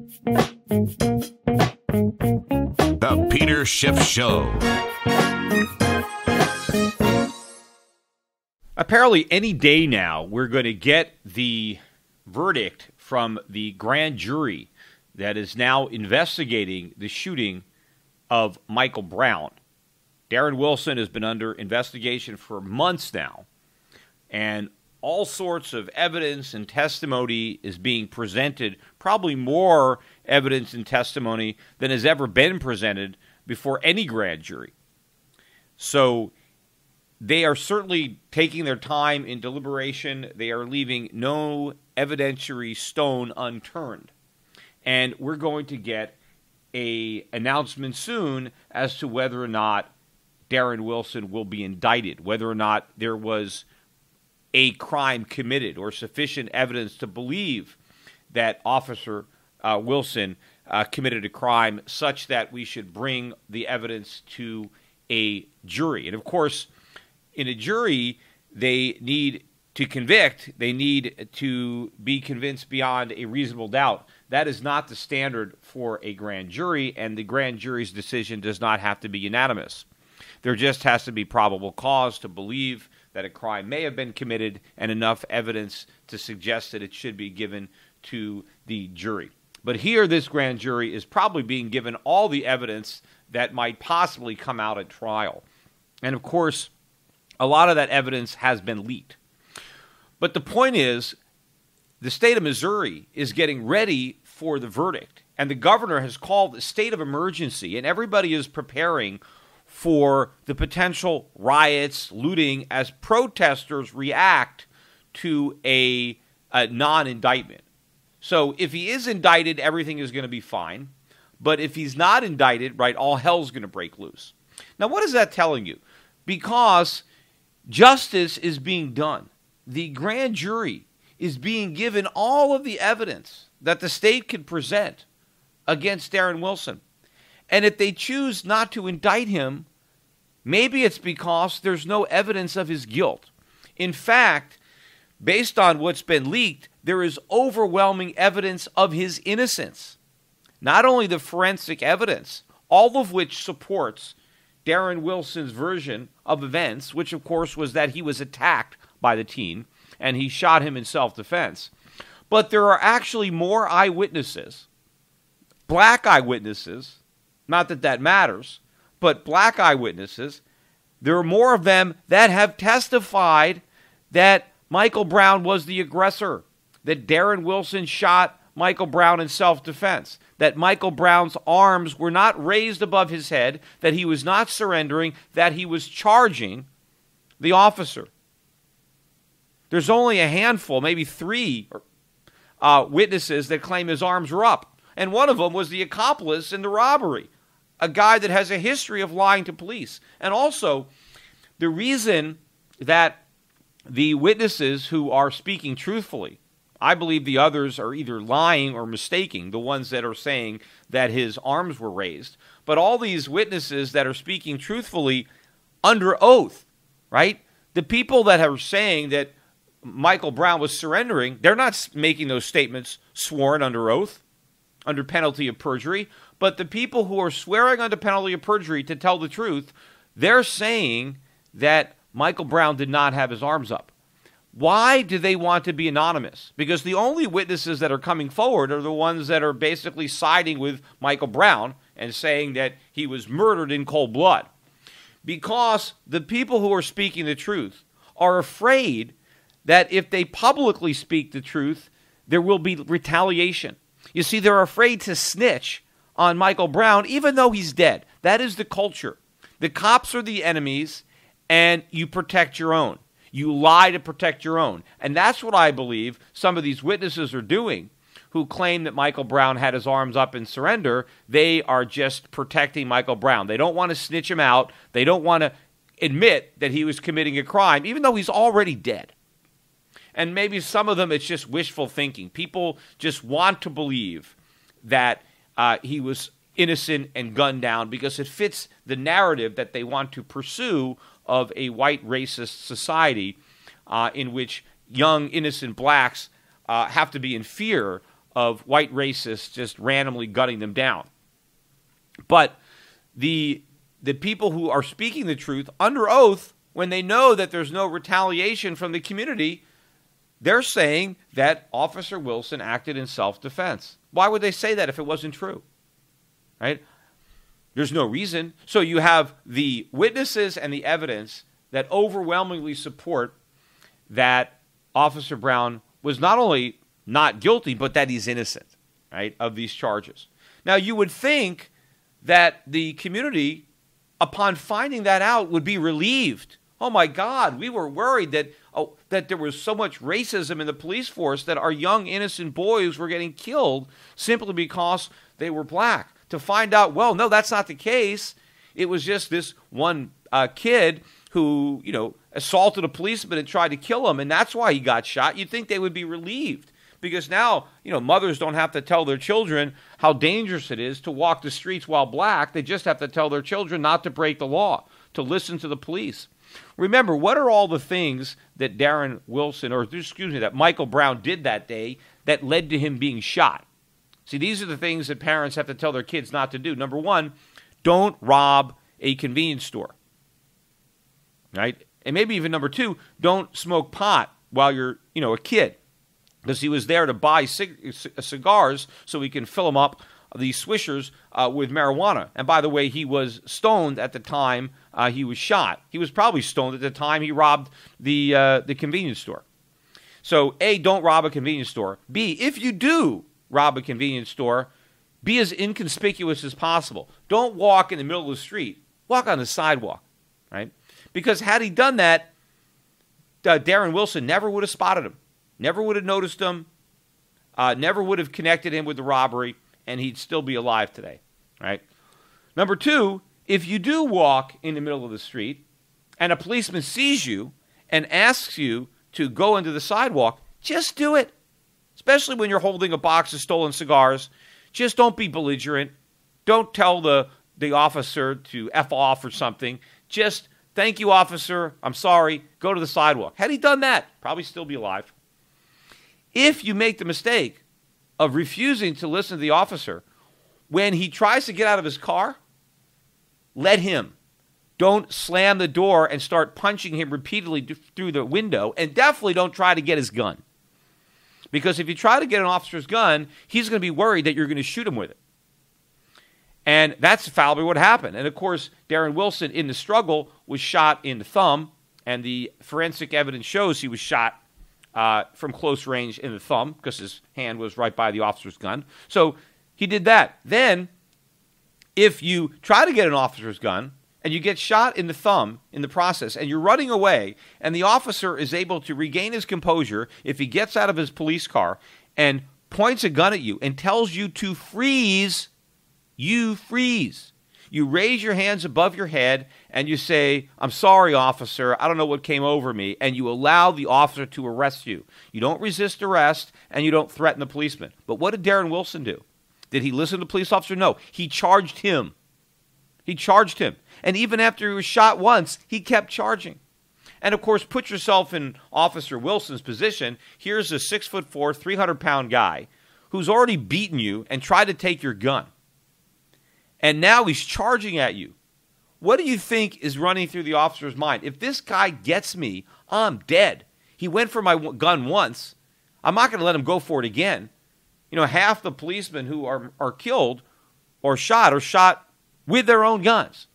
The Peter Schiff Show. Apparently, any day now, we're going to get the verdict from the grand jury that is now investigating the shooting of Michael Brown. Darren Wilson has been under investigation for months now, and all sorts of evidence and testimony is being presented, probably more evidence and testimony than has ever been presented before any grand jury. So they are certainly taking their time in deliberation. They are leaving no evidentiary stone unturned. And we're going to get an announcement soon as to whether or not Darren Wilson will be indicted, whether or not there was a crime committed or sufficient evidence to believe that Officer Wilson committed a crime such that we should bring the evidence to a jury. And of course, in a jury, they need to convict. They need to be convinced beyond a reasonable doubt. That is not the standard for a grand jury, and the grand jury's decision does not have to be unanimous. There just has to be probable cause to believe that a crime may have been committed and enough evidence to suggest that it should be given to the jury. But here, this grand jury is probably being given all the evidence that might possibly come out at trial. And of course, a lot of that evidence has been leaked. But the point is, the state of Missouri is getting ready for the verdict, and the governor has called a state of emergency, and everybody is preparing for the potential riots, looting, as protesters react to a non-indictment. So if he is indicted, everything is going to be fine. But if he's not indicted, right, all hell's going to break loose. Now, what is that telling you? Because justice is being done. The grand jury is being given all of the evidence that the state can present against Darren Wilson. And if they choose not to indict him, maybe it's because there's no evidence of his guilt. In fact, based on what's been leaked, there is overwhelming evidence of his innocence. Not only the forensic evidence, all of which supports Darren Wilson's version of events, which of course was that he was attacked by the teen and he shot him in self-defense. But there are actually more eyewitnesses, black eyewitnesses, not that that matters, but black eyewitnesses. There are more of them that have testified that Michael Brown was the aggressor, that Darren Wilson shot Michael Brown in self-defense, that Michael Brown's arms were not raised above his head, that he was not surrendering, that he was charging the officer. There's only a handful, maybe three witnesses that claim his arms were up. And one of them was the accomplice in the robbery, a guy that has a history of lying to police. And also, the reason that the witnesses who are speaking truthfully, I believe the others are either lying or mistaking, the ones that are saying that his arms were raised. But all these witnesses that are speaking truthfully under oath, right? The people that are saying that Michael Brown was surrendering, they're not making those statements sworn under oath, under penalty of perjury. But the people who are swearing under penalty of perjury to tell the truth, they're saying that Michael Brown did not have his arms up. Why do they want to be anonymous? Because the only witnesses that are coming forward are the ones that are basically siding with Michael Brown and saying that he was murdered in cold blood. Because the people who are speaking the truth are afraid that if they publicly speak the truth, there will be retaliation. You see, they're afraid to snitch on Michael Brown, even though he's dead. That is the culture. The cops are the enemies, and you protect your own. You lie to protect your own. And that's what I believe some of these witnesses are doing who claim that Michael Brown had his arms up in surrender. They are just protecting Michael Brown. They don't want to snitch him out. They don't want to admit that he was committing a crime, even though he's already dead. And maybe some of them, it's just wishful thinking. People just want to believe that he was innocent and gunned down because it fits the narrative that they want to pursue of a white racist society in which young, innocent blacks have to be in fear of white racists just randomly gunning them down. But the people who are speaking the truth under oath, when they know that there's no retaliation from the community, they're saying that Officer Wilson acted in self-defense. Why would they say that if it wasn't true? Right? There's no reason. So you have the witnesses and the evidence that overwhelmingly support that Officer Brown was not only not guilty, but that he's innocent, right, of these charges. Now, you would think that the community, upon finding that out, would be relieved. Oh, my God, we were worried that there was so much racism in the police force that our young, innocent boys were getting killed simply because they were black. To find out, well, no, that's not the case. It was just this one kid who, assaulted a policeman and tried to kill him, and that's why he got shot. You'd think they would be relieved because now, mothers don't have to tell their children how dangerous it is to walk the streets while black. They just have to tell their children not to break the law, to listen to the police. Remember, what are all the things that that Michael Brown did that day that led to him being shot? See, these are the things that parents have to tell their kids not to do. Number one, don't rob a convenience store, right? And maybe even number two, don't smoke pot while you're, a kid, because he was there to buy cigars so he can fill them up, these swishers, with marijuana. And by the way, he was stoned at the time he was shot. He was probably stoned at the time he robbed the convenience store. So, A, don't rob a convenience store. B, if you do rob a convenience store, be as inconspicuous as possible. Don't walk in the middle of the street. Walk on the sidewalk, right? Because had he done that, Darren Wilson never would have spotted him, never would have noticed him, never would have connected him with the robbery, and he'd still be alive today, right? Number two, if you do walk in the middle of the street and a policeman sees you and asks you to go into the sidewalk, just do it. Especially when you're holding a box of stolen cigars. Just don't be belligerent. Don't tell the officer to F off or something. Just, thank you, officer. I'm sorry. Go to the sidewalk. Had he done that, probably still be alive. If you make the mistake of refusing to listen to the officer when he tries to get out of his car, let him. Don't slam the door and start punching him repeatedly through the window. And definitely don't try to get his gun. Because if you try to get an officer's gun, he's going to be worried that you're going to shoot him with it. And that's probably what happened. And, of course, Darren Wilson, in the struggle, was shot in the thumb. And the forensic evidence shows he was shot from close range in the thumb because his hand was right by the officer's gun. So he did that. Then, if you try to get an officer's gun and you get shot in the thumb in the process and you're running away and the officer is able to regain his composure if he gets out of his police car and points a gun at you and tells you to freeze, you freeze. You raise your hands above your head and you say, I'm sorry, officer, I don't know what came over me, and you allow the officer to arrest you. You don't resist arrest and you don't threaten the policeman. But what did Darren Wilson do? Did he listen to the police officer? No. He charged him. He charged him. And even after he was shot once, he kept charging. And, of course, put yourself in Officer Wilson's position. Here's a 6'4", 300-pound guy who's already beaten you and tried to take your gun. And now he's charging at you. What do you think is running through the officer's mind? If this guy gets me, I'm dead. He went for my gun once. I'm not going to let him go for it again. Half the policemen who are killed or shot with their own guns.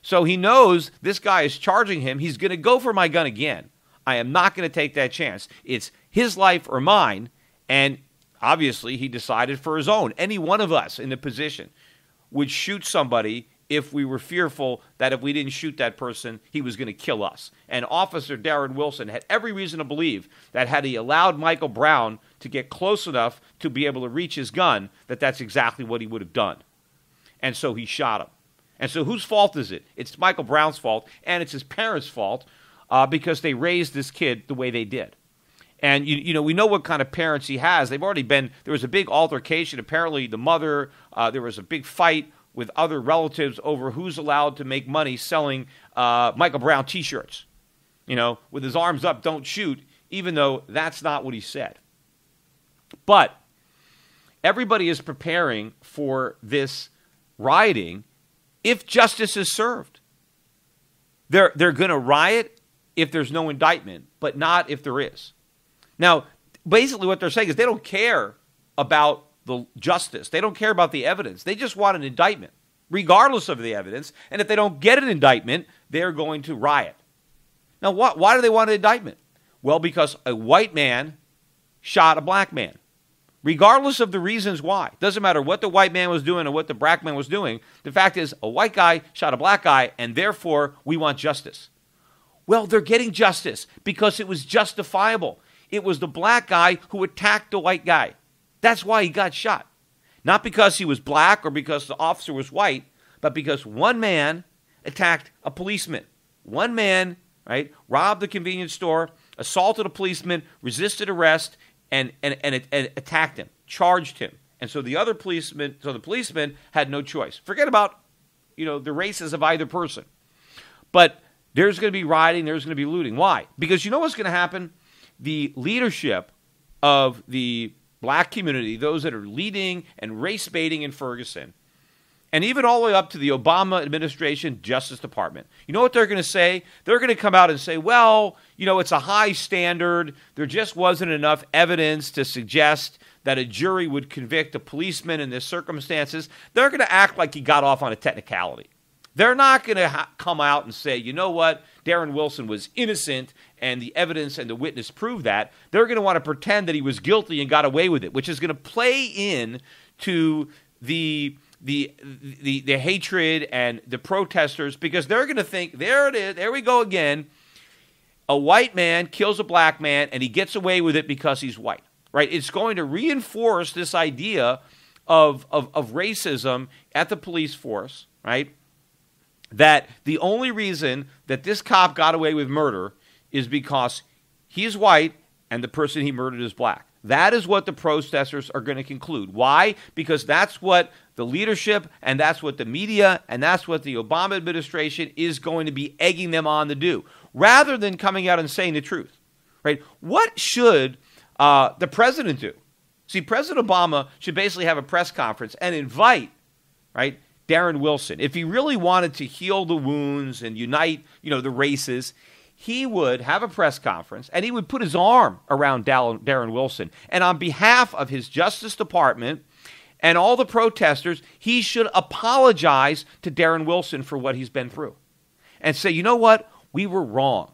So he knows this guy is charging him. He's going to go for my gun again. I am not going to take that chance. It's his life or mine. And obviously he decided for his own. Any one of us in the position would shoot somebody if we were fearful that if we didn't shoot that person, he was going to kill us. And Officer Darren Wilson had every reason to believe that had he allowed Michael Brown to get close enough to be able to reach his gun, that's exactly what he would have done. And so he shot him. And so whose fault is it? It's Michael Brown's fault, and it's his parents' fault because they raised this kid the way they did. And, we know what kind of parents he has. They've already been, there was a big altercation. Apparently the mother, there was a big fight with other relatives over who's allowed to make money selling Michael Brown T-shirts. With his arms up, don't shoot, even though that's not what he said. But everybody is preparing for this rioting if justice is served. They're going to riot if there's no indictment, but not if there is. Now, basically what they're saying is they don't care about the justice. They don't care about the evidence. They just want an indictment, regardless of the evidence. And if they don't get an indictment, they're going to riot. Now, why do they want an indictment? Well, because a white man shot a black man. Regardless of the reasons why. Doesn't matter what the white man was doing or what the black man was doing. The fact is, a white guy shot a black guy, and therefore we want justice. Well, they're getting justice because it was justifiable. It was the black guy who attacked the white guy. That's why he got shot. Not because he was black or because the officer was white, but because one man attacked a policeman. One man, right, robbed the convenience store, assaulted a policeman, resisted arrest, and attacked him, charged him. And so the policeman had no choice. Forget about, the races of either person. But there's going to be rioting, there's going to be looting. Why? Because you know what's going to happen? The leadership of the black community, those that are leading and race baiting in Ferguson, and even all the way up to the Obama administration Justice Department, you know what they're going to say? They're going to come out and say, well, it's a high standard. There just wasn't enough evidence to suggest that a jury would convict a policeman in this circumstances. They're going to act like he got off on a technicality. They're not going to come out and say, you know what, Darren Wilson was innocent and the evidence and the witness proved that. They're going to want to pretend that he was guilty and got away with it, which is going to play in to the hatred and the protesters, because they're going to think, there it is, there we go again. A white man kills a black man and he gets away with it because he's white, right? It's going to reinforce this idea of racism at the police force, right? That the only reason that this cop got away with murder is because he's white and the person he murdered is black. That is what the protesters are going to conclude. Why? Because that's what the leadership and that's what the media and that's what the Obama administration is going to be egging them on to do, rather than coming out and saying the truth, right? What should the president do? See, President Obama should basically have a press conference and invite, right, Darren Wilson. If he really wanted to heal the wounds and unite, the races, he would have a press conference and he would put his arm around Darren Wilson. And on behalf of his Justice Department and all the protesters, he should apologize to Darren Wilson for what he's been through. And say, you know what? We were wrong.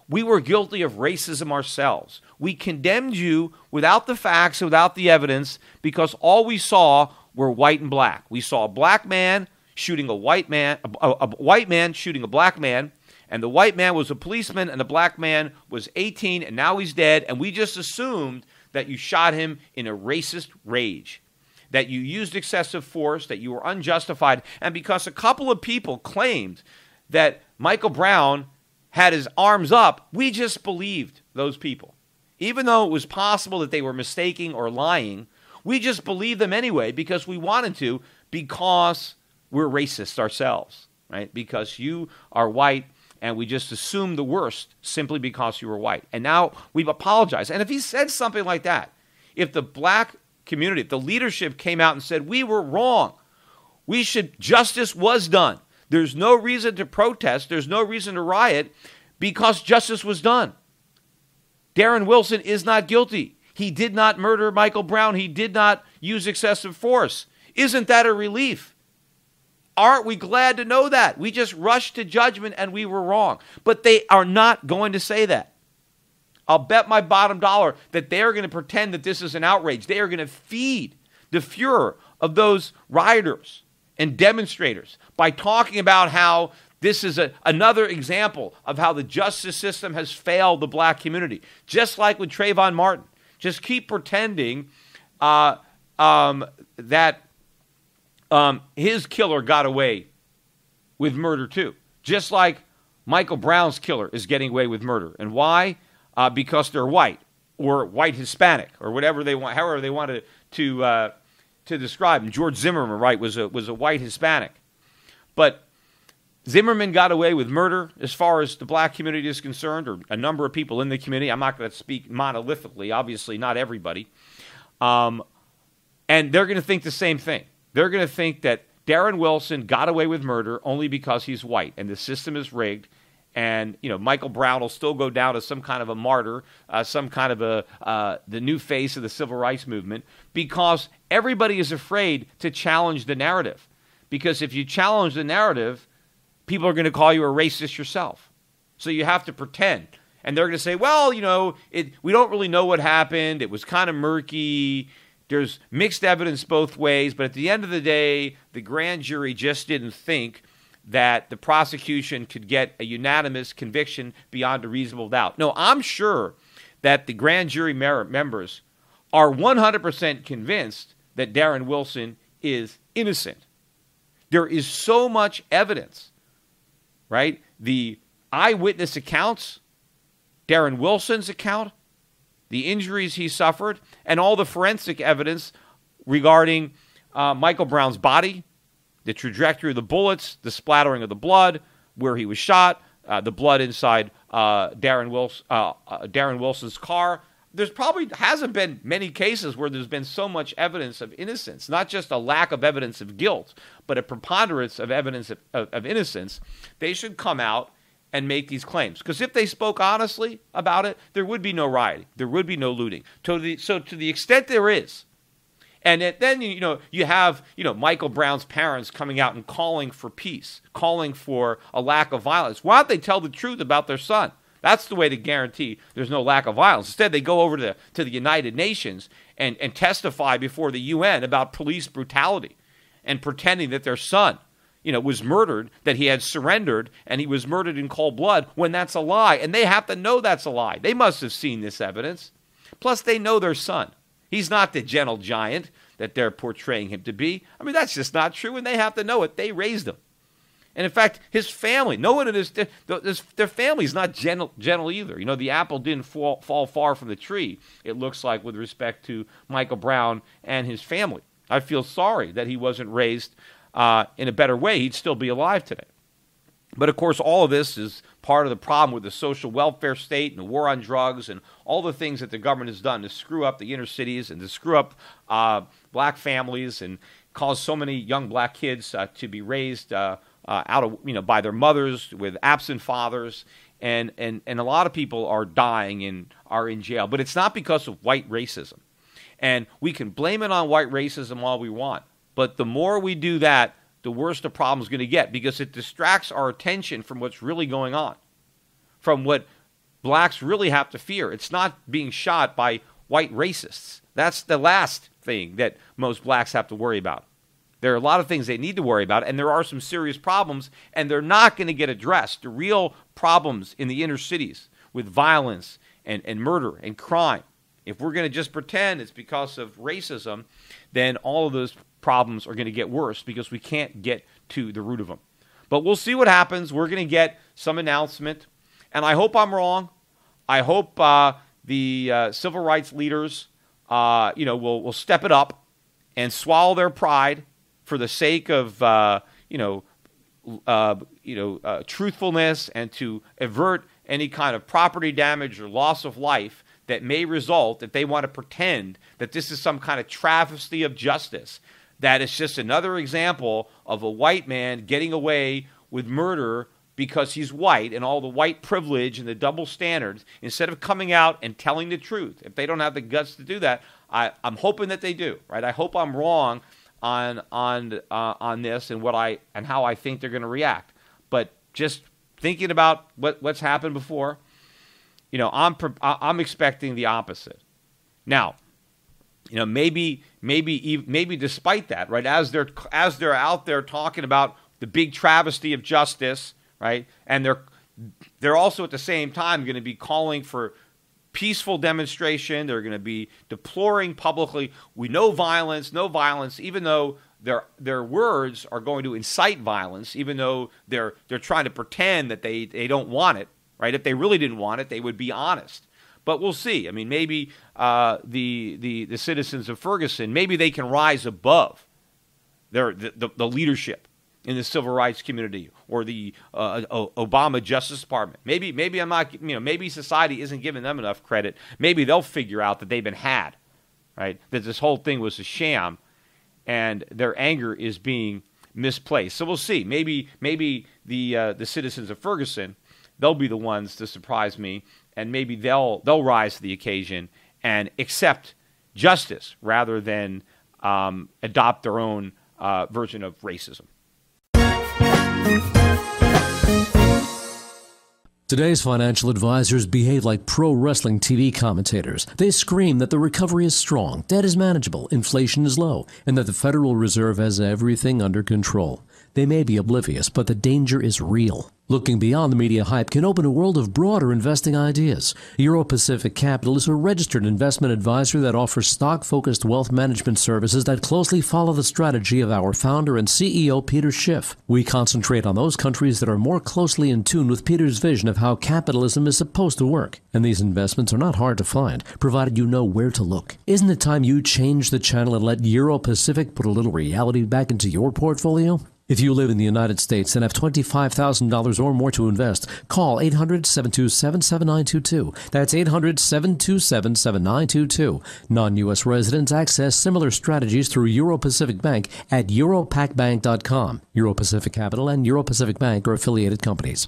We were guilty of racism ourselves. We condemned you without the facts, without the evidence, because all we saw were white and black. We saw a black man shooting a white man, a white man shooting a black man, and the white man was a policeman, and the black man was 18, and now he's dead, and we just assumed that you shot him in a racist rage, that you used excessive force, that you were unjustified, and because a couple of people claimed that Michael Brown had his arms up, we just believed those people. Even though it was possible that they were mistaking or lying, we just believed them anyway because we wanted to, because we're racist ourselves, right? Because you are white, and we just assumed the worst simply because you were white. And now we've apologized. And if he said something like that, if the black community, if the leadership came out and said, we were wrong, justice was done. There's no reason to protest. There's no reason to riot because justice was done. Darren Wilson is not guilty. He did not murder Michael Brown. He did not use excessive force. Isn't that a relief? Aren't we glad to know that? We just rushed to judgment and we were wrong. But they are not going to say that. I'll bet my bottom dollar that they are going to pretend that this is an outrage. They are going to feed the furor of those rioters and demonstrators by talking about how this is another example of how the justice system has failed the black community. Just like with Trayvon Martin. Just keep pretending that his killer got away with murder too. Just like Michael Brown's killer is getting away with murder. And why? Because they're white or white Hispanic or whatever they want, however they wanted to describe him. George Zimmerman, right, was a white Hispanic. But Zimmerman got away with murder as far as the black community is concerned, or a number of people in the community. I'm not going to speak monolithically, obviously not everybody. And they're going to think the same thing. They're going to think that Darren Wilson got away with murder only because he's white and the system is rigged. And, Michael Brown will still go down as some kind of a martyr, some kind of the new face of the civil rights movement, because everybody is afraid to challenge the narrative. Because if you challenge the narrative, people are going to call you a racist yourself. So you have to pretend. And they're going to say, well, we don't really know what happened. It was kind of murky. There's mixed evidence both ways. But at the end of the day, the grand jury just didn't think that the prosecution could get a unanimous conviction beyond a reasonable doubt. No, I'm sure that the grand jury members are 100% convinced that Darren Wilson is innocent. There is so much evidence, right? The eyewitness accounts, Darren Wilson's account, the injuries he suffered, and all the forensic evidence regarding Michael Brown's body, the trajectory of the bullets, the splattering of the blood, where he was shot, the blood inside Darren Wilson's car. There's probably hasn't been many cases where there's been so much evidence of innocence, not just a lack of evidence of guilt, but a preponderance of evidence of innocence. They should come out and make these claims. Because if they spoke honestly about it, there would be no rioting. There would be no looting. So to the extent there is, and then, you have, Michael Brown's parents coming out and calling for peace, calling for a lack of violence. Why don't they tell the truth about their son? That's the way to guarantee there's no lack of violence. Instead, they go over to the United Nations and testify before the UN about police brutality and pretending that their son, was murdered, that he had surrendered, and he was murdered in cold blood, when that's a lie. And they have to know that's a lie. They must have seen this evidence. Plus, they know their son. He's not the gentle giant that they're portraying him to be. I mean, that's just not true, and they have to know it. They raised him. And in fact, his family, no one in their family is not gentle either. The apple didn't fall far from the tree, it looks like, with respect to Michael Brown and his family. I feel sorry that he wasn't raised in a better way. He'd still be alive today. But of course, all of this is part of the problem with the social welfare state and the war on drugs and all the things that the government has done to screw up the inner cities and to screw up black families and cause so many young black kids to be raised out of by their mothers with absent fathers, and a lot of people are dying and are in jail. But it's not because of white racism, and we can blame it on white racism all we want. But the more we do that, the worse the problem is going to get, because it distracts our attention from what's really going on, from what blacks really have to fear. It's not being shot by white racists. That's the last thing that most blacks have to worry about. There are a lot of things they need to worry about, and there are some serious problems, and they're not going to get addressed. The real problems in the inner cities with violence and murder and crime, if we're going to just pretend it's because of racism, then all of those problems are going to get worse because we can't get to the root of them. But we'll see what happens. We're going to get some announcement, and I hope I'm wrong. I hope the civil rights leaders, will step it up and swallow their pride for the sake of truthfulness, and to avert any kind of property damage or loss of life that may result if they want to pretend that this is some kind of travesty of justice, that it's just another example of a white man getting away with murder because he's white, and all the white privilege and the double standards, instead of coming out and telling the truth. If they don't have the guts to do that, I'm hoping that they do. Right? I hope I'm wrong on this and how I think they're going to react. But just thinking about what's happened before, I'm expecting the opposite. Now, maybe despite that, right? As they're out there talking about the big travesty of justice, right? And they're also at the same time going to be calling for peaceful demonstration. They're going to be deploring publicly, we know violence, no violence, even though their words are going to incite violence, even though they're trying to pretend that they don't want it, right? If they really didn't want it, they would be honest. But we'll see. I mean, maybe the citizens of Ferguson, maybe they can rise above the leadership in the civil rights community or the Obama Justice Department. Maybe I'm not. Maybe society isn't giving them enough credit. Maybe they'll figure out that they've been had, right? That this whole thing was a sham, and their anger is being misplaced. So we'll see. Maybe the citizens of Ferguson, they'll be the ones to surprise me, and maybe they'll rise to the occasion and accept justice rather than adopt their own version of racism. Today's financial advisors behave like pro wrestling TV commentators. They scream that the recovery is strong, debt is manageable, inflation is low, and that the Federal Reserve has everything under control. They may be oblivious, but the danger is real. Looking beyond the media hype can open a world of broader investing ideas. Euro Pacific Capital is a registered investment advisor that offers stock-focused wealth management services that closely follow the strategy of our founder and CEO, Peter Schiff. We concentrate on those countries that are more closely in tune with Peter's vision of how capitalism is supposed to work. And these investments are not hard to find, provided you know where to look. Isn't it time you change the channel and let Euro Pacific put a little reality back into your portfolio? If you live in the United States and have $25,000 or more to invest, call 800-727-7922. That's 800-727-7922. Non-U.S. residents access similar strategies through Euro Pacific Bank at europacbank.com. Euro Pacific Capital and Euro Pacific Bank are affiliated companies.